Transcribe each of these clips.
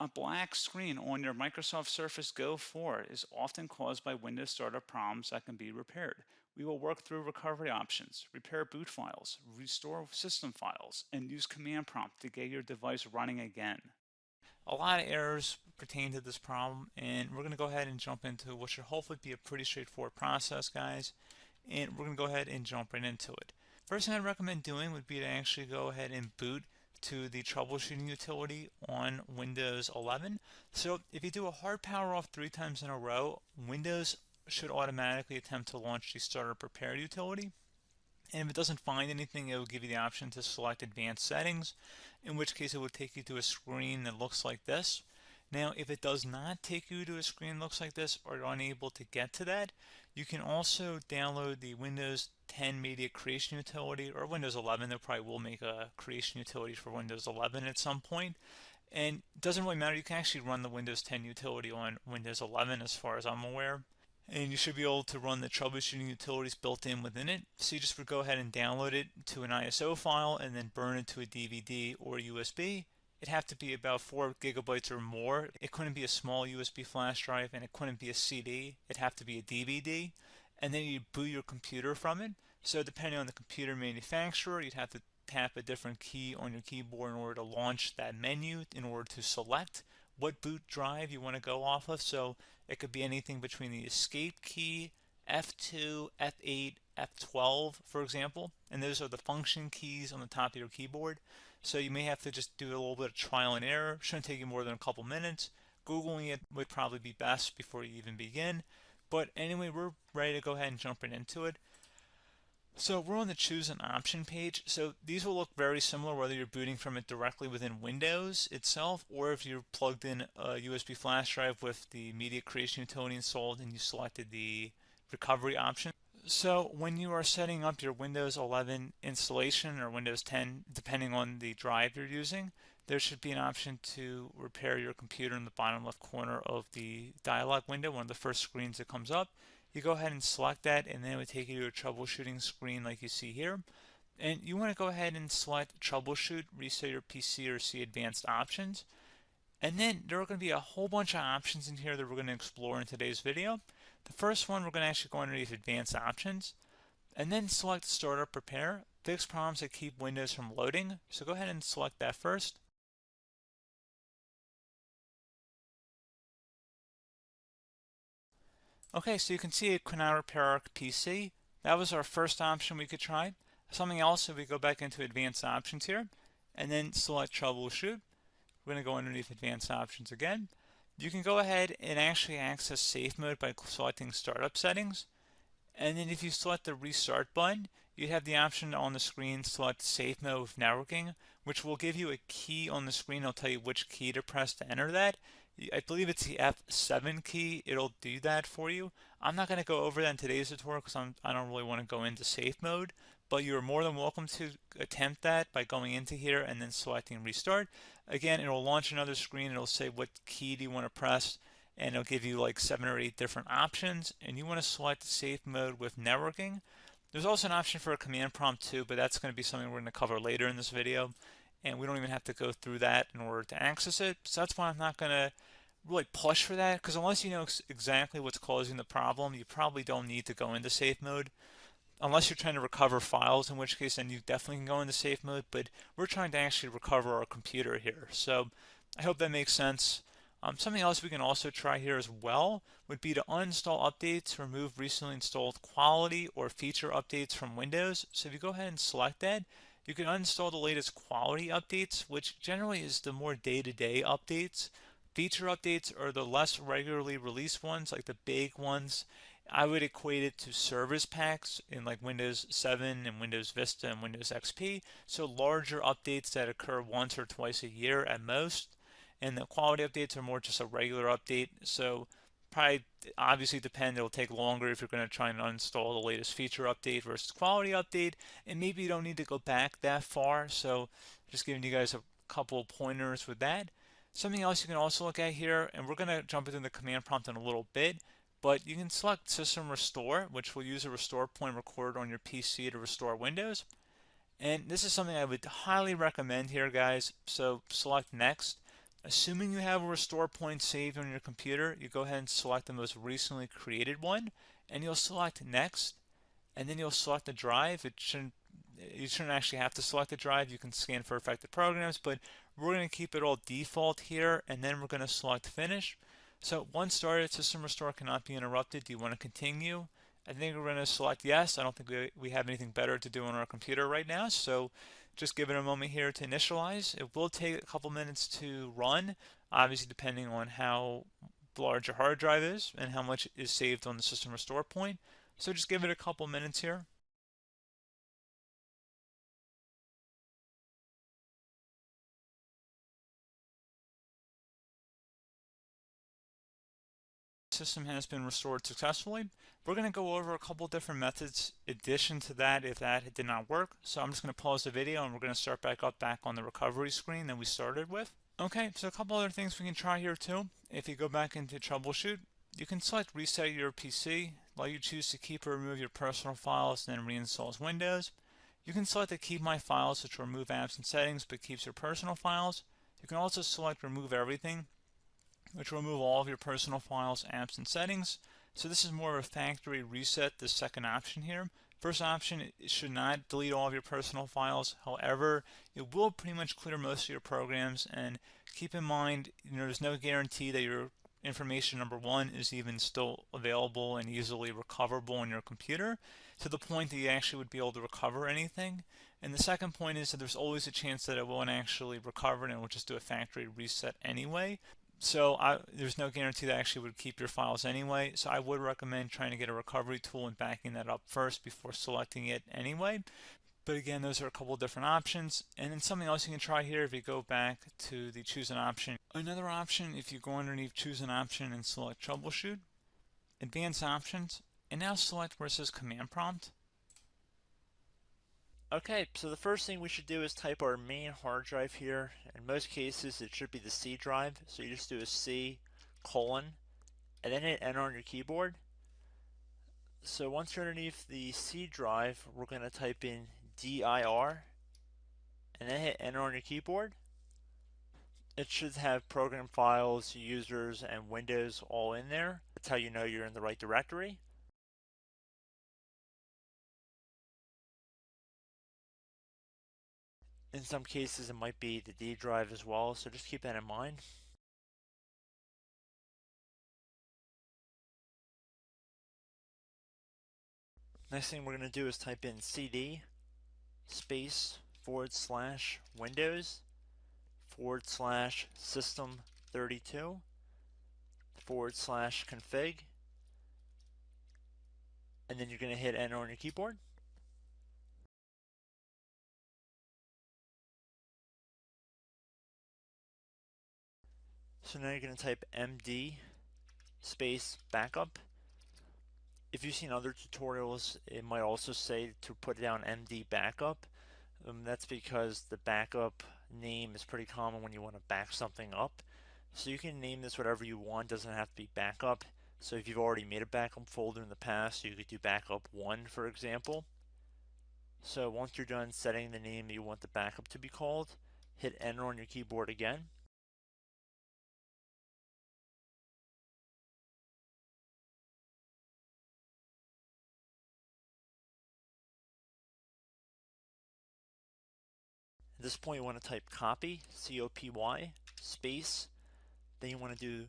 A black screen on your Microsoft Surface Go 4 is often caused by Windows startup problems that can be repaired. We will work through recovery options, repair boot files, restore system files, and use command prompt to get your device running again. A lot of errors pertain to this problem, and we're going to go ahead and jump into what should hopefully be a pretty straightforward process, guys. And we're going to go ahead and jump right into it. First thing I'd recommend doing would be to actually go ahead and boot to the troubleshooting utility on Windows 11. So if you do a hard power off 3 times in a row, Windows should automatically attempt to launch the startup prepare utility. And if it doesn't find anything, it will give you the option to select advanced settings, in which case it will take you to a screen that looks like this. Now, if it does not take you to a screen that looks like this, or you're unable to get to that, you can also download the Windows 10 Media Creation Utility, or Windows 11. They probably will make a creation utility for Windows 11 at some point. And it doesn't really matter, you can actually run the Windows 10 utility on Windows 11 as far as I'm aware. And you should be able to run the troubleshooting utilities built in within it. So you just would go ahead and download it to an ISO file and then burn it to a DVD or USB. It'd have to be about 4 gigabytes or more. It couldn't be a small USB flash drive, and it couldn't be a CD. It'd have to be a DVD. And then you'd boot your computer from it. So depending on the computer manufacturer, you'd have to tap a different key on your keyboard in order to launch that menu, in order to select what boot drive you want to go off of. So it could be anything between the escape key, F2, F8, F12, for example. And those are the function keys on the top of your keyboard. So you may have to just do a little bit of trial and error. Shouldn't take you more than a couple minutes. Googling it would probably be best before you even begin. But anyway, we're ready to go ahead and jump right into it. So we're on the choose an option page. So these will look very similar whether you're booting from it directly within Windows itself, or if you're plugged in a USB flash drive with the media creation utility installed and you selected the recovery option. So when you are setting up your Windows 11 installation or Windows 10, depending on the drive you're using, there should be an option to repair your computer in the bottom left corner of the dialog window, one of the first screens that comes up. You go ahead and select that, and then it would take you to a troubleshooting screen like you see here. And you want to go ahead and select troubleshoot, reset your PC, or see advanced options. And then there are going to be a whole bunch of options in here that we're going to explore in today's video. The first one, we're going to actually go underneath advanced options and then select startup prepare, fix problems that keep Windows from loading. So go ahead and select that first. Okay, so you can see it could not repair our PC. That was our first option we could try. Something else, if we go back into advanced options here and then select troubleshoot, we're going to go underneath advanced options again. You can go ahead and actually access safe mode by selecting startup settings. And then if you select the restart button, you have the option on the screen select safe mode with networking, which will give you a key on the screen. It'll tell you which key to press to enter that. I believe it's the F7 key. It'll do that for you. I'm not going to go over that in today's tutorial because I don't really want to go into safe mode, but you're more than welcome to attempt that by going into here and then selecting restart. Again, it'll launch another screen. It'll say what key do you want to press, and it'll give you like 7 or 8 different options, and you want to select safe mode with networking. There's also an option for a command prompt too, but that's going to be something we're going to cover later in this video, and we don't even have to go through that in order to access it. So that's why I'm not going to really push for that, because unless you know exactly what's causing the problem, you probably don't need to go into safe mode. Unless you're trying to recover files, in which case then you definitely can go into safe mode, but we're trying to actually recover our computer here. So I hope that makes sense. Something else we can also try here as well would be to uninstall updates, remove recently installed quality or feature updates from Windows. So if you go ahead and select that, you can uninstall the latest quality updates, which generally is the more day-to-day updates. Feature updates are the less regularly released ones, like the big ones. I would equate it to service packs in like Windows 7 and Windows Vista and Windows XP. So larger updates that occur once or twice a year at most. And the quality updates are more just a regular update. So probably obviously depend, it'll take longer if you're going to try and uninstall the latest feature update versus quality update. And maybe you don't need to go back that far. So just giving you guys a couple of pointers with that. Something else you can also look at here, and we're going to jump into the command prompt in a little bit, but you can select System Restore, which will use a restore point recorded on your PC to restore Windows. And this is something I would highly recommend here, guys. So select Next. Assuming you have a restore point saved on your computer, you go ahead and select the most recently created one, and you'll select next, and then you'll select the drive. You shouldn't actually have to select the drive. You can scan for affected programs, but we're going to keep it all default here, and then we're going to select finish. So once started, system restore cannot be interrupted. Do you want to continue? I think we're going to select yes. I don't think we have anything better to do on our computer right now, so just give it a moment here to initialize. It will take a couple minutes to run, obviously depending on how large your hard drive is and how much is saved on the system restore point. So just give it a couple minutes here. System has been restored successfully. We're going to go over a couple different methods in addition to that if that did not work. So I'm just going to pause the video and we're going to start back on the recovery screen that we started with. Okay, so a couple other things we can try here too. If you go back into troubleshoot, you can select reset your PC, let you choose to keep or remove your personal files and then reinstalls Windows. You can select to keep my files, which will remove apps and settings but keeps your personal files. You can also select remove everything, which will remove all of your personal files, apps, and settings. So this is more of a factory reset, the second option here. First option, it should not delete all of your personal files. However, it will pretty much clear most of your programs, and keep in mind, there's no guarantee that your information, number one, is even still available and easily recoverable on your computer to the point that you actually would be able to recover anything. And the second point is that there's always a chance that it won't actually recover and it will just do a factory reset anyway. So there's no guarantee that actually would keep your files anyway. So I would recommend trying to get a recovery tool and backing that up first before selecting it anyway. But again, those are a couple different options. And then something else you can try here if you go back to the choose an option. Another option, if you go underneath choose an option and select troubleshoot, advanced options, and now select where it says command prompt. Okay, so the first thing we should do is type our main hard drive here. In most cases, it should be the C drive. So you just do a C colon and then hit enter on your keyboard. So once you're underneath the C drive, we're going to type in dir and then hit enter on your keyboard. It should have program files, users, and Windows all in there. That's how you know you're in the right directory. In some cases, it might be the D drive as well, so just keep that in mind. Next thing we're going to do is type in cd space / Windows / system 32 / config, and then you're going to hit enter on your keyboard. So now you're going to type md space backup. If you've seen other tutorials, it might also say to put down md backup. That's because the backup name is pretty common when you want to back something up. So you can name this whatever you want, doesn't have to be backup. So if you've already made a backup folder in the past, you could do backup 1, for example. So once you're done setting the name you want the backup to be called, hit enter on your keyboard again. At this point you want to type copy, C-O-P-Y, space, then you want to do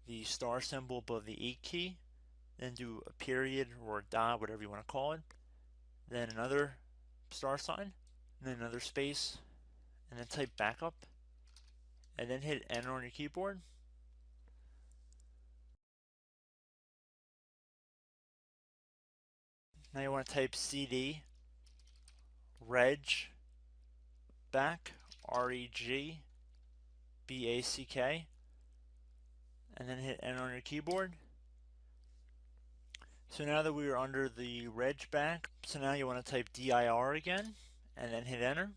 the star symbol above the 8 key, then do a period or a dot, whatever you want to call it, then another star sign, and then another space, and then type backup, and then hit enter on your keyboard. Now you want to type cd reg back, REG BACK, and then hit enter on your keyboard. So now that we are under the reg back, so now you want to type dir again, and then hit enter.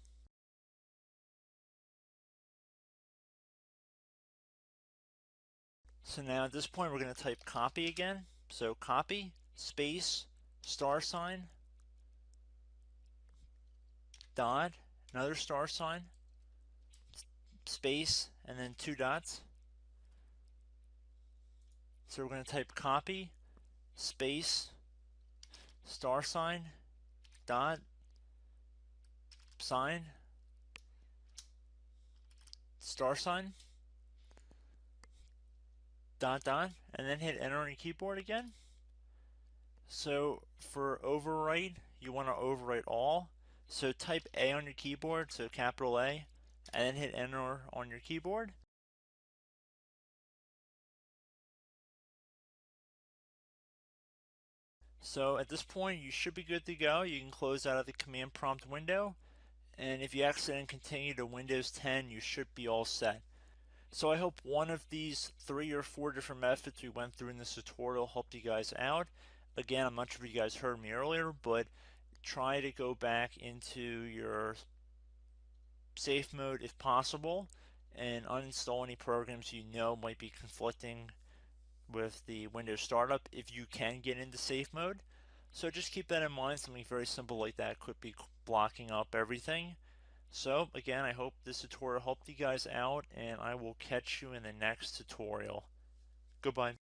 So now at this point we're going to type copy again. So copy, space, star sign, dot, another star sign, space, and then 2 dots. So we're going to type copy, space, star sign, dot, sign, star sign, dot, dot, and then hit enter on your keyboard again. So for overwrite, you want to overwrite all. So type A on your keyboard, so capital A, and then hit enter on your keyboard. So at this point, you should be good to go. You can close out of the command prompt window, and if you accidentally continue to Windows 10, you should be all set. So I hope one of these 3 or 4 different methods we went through in this tutorial helped you guys out. Again, I'm not sure if you guys heard me earlier, but try to go back into your safe mode if possible and uninstall any programs you know might be conflicting with the Windows startup if you can get into safe mode. So just keep that in mind. Something very simple like that could be blocking up everything. So again, I hope this tutorial helped you guys out, and I will catch you in the next tutorial. Goodbye.